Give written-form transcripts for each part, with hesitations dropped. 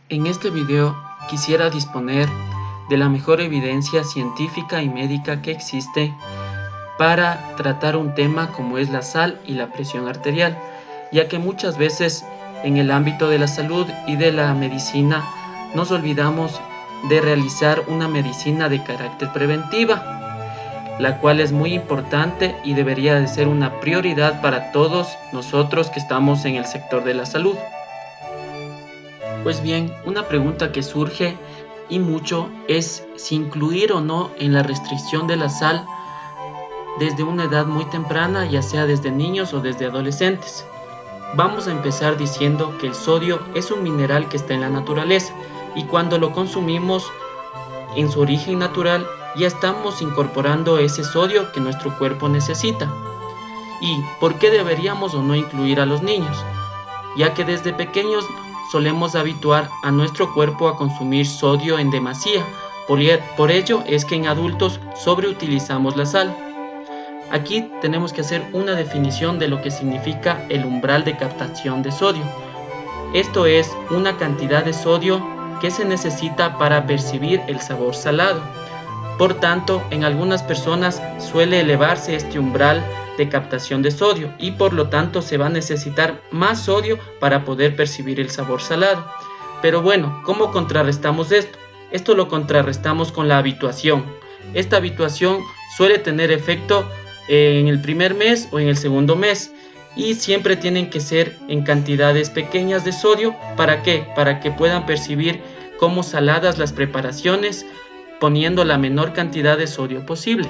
En este video quisiera disponer de la mejor evidencia científica y médica que existe para tratar un tema como es la sal y la presión arterial, ya que muchas veces en el ámbito de la salud y de la medicina nos olvidamos de realizar una medicina de carácter preventiva, la cual es muy importante y debería de ser una prioridad para todos nosotros que estamos en el sector de la salud. Pues bien, una pregunta que surge y mucho es si incluir o no en la restricción de la sal desde una edad muy temprana, ya sea desde niños o desde adolescentes. Vamos a empezar diciendo que el sodio es un mineral que está en la naturaleza y cuando lo consumimos en su origen natural ya estamos incorporando ese sodio que nuestro cuerpo necesita. ¿Y por qué deberíamos o no incluir a los niños? Ya que desde pequeños solemos habituar a nuestro cuerpo a consumir sodio en demasía, por ello es que en adultos sobreutilizamos la sal. Aquí tenemos que hacer una definición de lo que significa el umbral de captación de sodio. Esto es una cantidad de sodio que se necesita para percibir el sabor salado. Por tanto, en algunas personas suele elevarse este umbral de captación de sodio y por lo tanto se va a necesitar más sodio para poder percibir el sabor salado. Pero bueno, ¿cómo contrarrestamos esto? Esto lo contrarrestamos con la habituación. Esta habituación suele tener efecto en el primer mes o en el segundo mes y siempre tienen que ser en cantidades pequeñas de sodio. ¿Para qué? Para que puedan percibir como saladas las preparaciones poniendo la menor cantidad de sodio posible.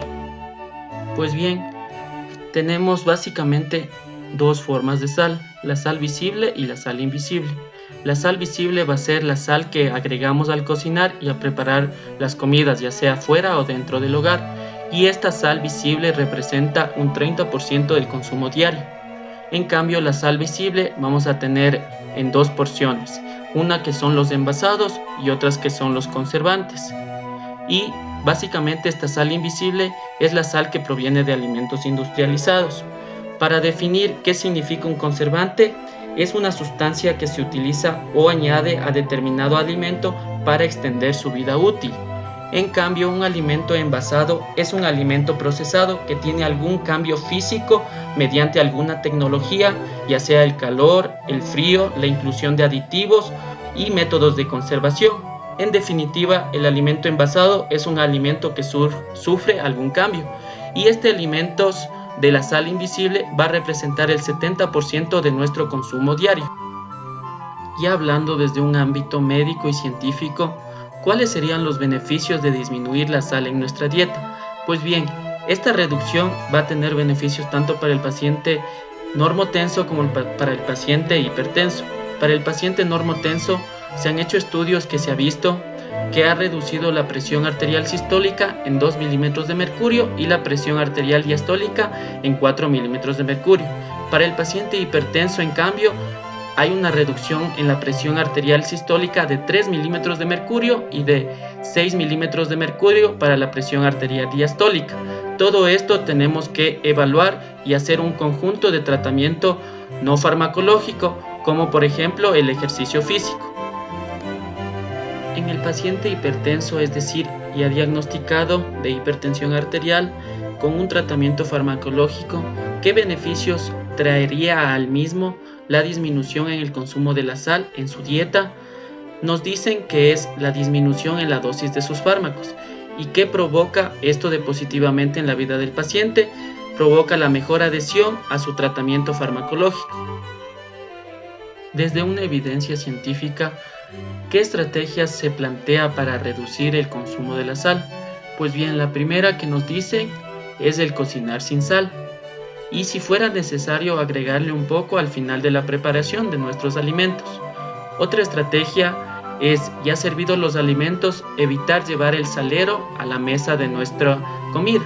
Pues bien, tenemos básicamente dos formas de sal, la sal visible y la sal invisible. La sal visible va a ser la sal que agregamos al cocinar y a preparar las comidas, ya sea fuera o dentro del hogar. Y esta sal visible representa un 30% del consumo diario. En cambio, la sal visible vamos a tener en dos porciones, una que son los envasados y otras que son los conservantes. Y básicamente esta sal invisible es la sal que proviene de alimentos industrializados. Para definir qué significa un conservante, es una sustancia que se utiliza o añade a determinado alimento para extender su vida útil. En cambio, un alimento envasado es un alimento procesado que tiene algún cambio físico mediante alguna tecnología, ya sea el calor, el frío, la inclusión de aditivos y métodos de conservación. En definitiva, el alimento envasado es un alimento que sufre algún cambio y este alimento de la sal invisible va a representar el 70% de nuestro consumo diario. Ya hablando desde un ámbito médico y científico, ¿cuáles serían los beneficios de disminuir la sal en nuestra dieta? Pues bien, esta reducción va a tener beneficios tanto para el paciente normotenso como para el paciente hipertenso. Para el paciente normotenso se han hecho estudios que se ha visto que ha reducido la presión arterial sistólica en 2 milímetros de mercurio y la presión arterial diastólica en 4 milímetros de mercurio. Para el paciente hipertenso, en cambio, hay una reducción en la presión arterial sistólica de 3 milímetros de mercurio y de 6 milímetros de mercurio para la presión arterial diastólica. Todo esto tenemos que evaluar y hacer un conjunto de tratamiento no farmacológico, como por ejemplo el ejercicio físico. En el paciente hipertenso, es decir, ya diagnosticado de hipertensión arterial con un tratamiento farmacológico, ¿qué beneficios traería al mismo la disminución en el consumo de la sal en su dieta? Nos dicen que es la disminución en la dosis de sus fármacos. ¿Y qué provoca esto de positivamente en la vida del paciente? Provoca la mejor adhesión a su tratamiento farmacológico. Desde una evidencia científica, ¿qué estrategias se plantea para reducir el consumo de la sal? Pues bien, la primera que nos dice es el cocinar sin sal. Y si fuera necesario agregarle un poco al final de la preparación de nuestros alimentos. Otra estrategia es, ya servidos los alimentos, evitar llevar el salero a la mesa de nuestra comida.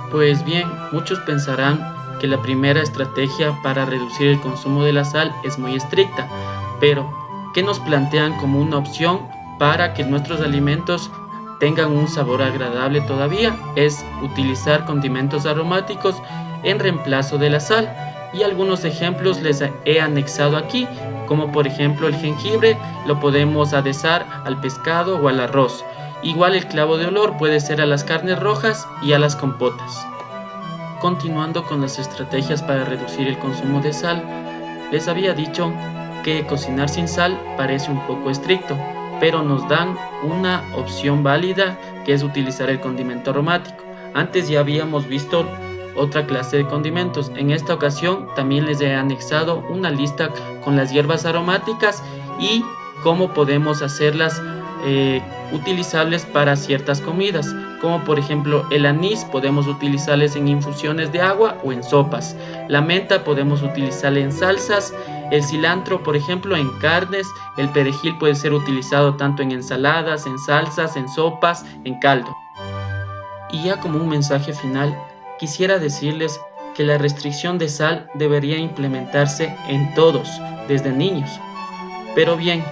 Pues bien, muchos pensarán que la primera estrategia para reducir el consumo de la sal es muy estricta, pero ¿qué nos plantean como una opción para que nuestros alimentos tengan un sabor agradable todavía? Es utilizar condimentos aromáticos en reemplazo de la sal y algunos ejemplos les he anexado aquí como por ejemplo el jengibre lo podemos adesar al pescado o al arroz. Igual el clavo de olor puede ser a las carnes rojas y a las compotas. Continuando con las estrategias para reducir el consumo de sal, les había dicho que cocinar sin sal parece un poco estricto, pero nos dan una opción válida que es utilizar el condimento aromático. Antes ya habíamos visto otra clase de condimentos. En esta ocasión también les he anexado una lista con las hierbas aromáticas y cómo podemos hacerlas utilizables para ciertas comidas, como por ejemplo el anís podemos utilizarles en infusiones de agua o en sopas, la menta podemos utilizarla en salsas, el cilantro por ejemplo en carnes, el perejil puede ser utilizado tanto en ensaladas, en salsas, en sopas, en caldo. Y ya como un mensaje final, quisiera decirles que la restricción de sal debería implementarse en todos, desde niños. Pero bien,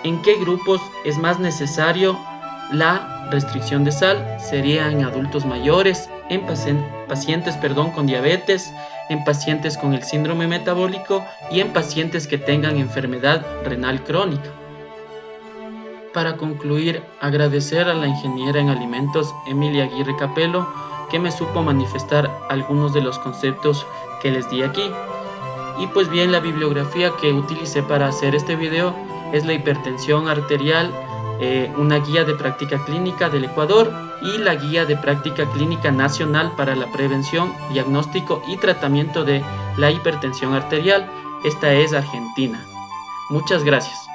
¿en qué grupos es más necesario la restricción de sal? Sería en adultos mayores, en pacientes con diabetes, en pacientes con el síndrome metabólico y en pacientes que tengan enfermedad renal crónica. Para concluir, agradecer a la ingeniera en alimentos Emilia Aguirre Capello que me supo manifestar algunos de los conceptos que les di aquí. Y pues bien, la bibliografía que utilicé para hacer este video es la hipertensión arterial, una guía de práctica clínica del Ecuador y la guía de práctica clínica nacional para la prevención, diagnóstico y tratamiento de la hipertensión arterial. Esta es Argentina. Muchas gracias.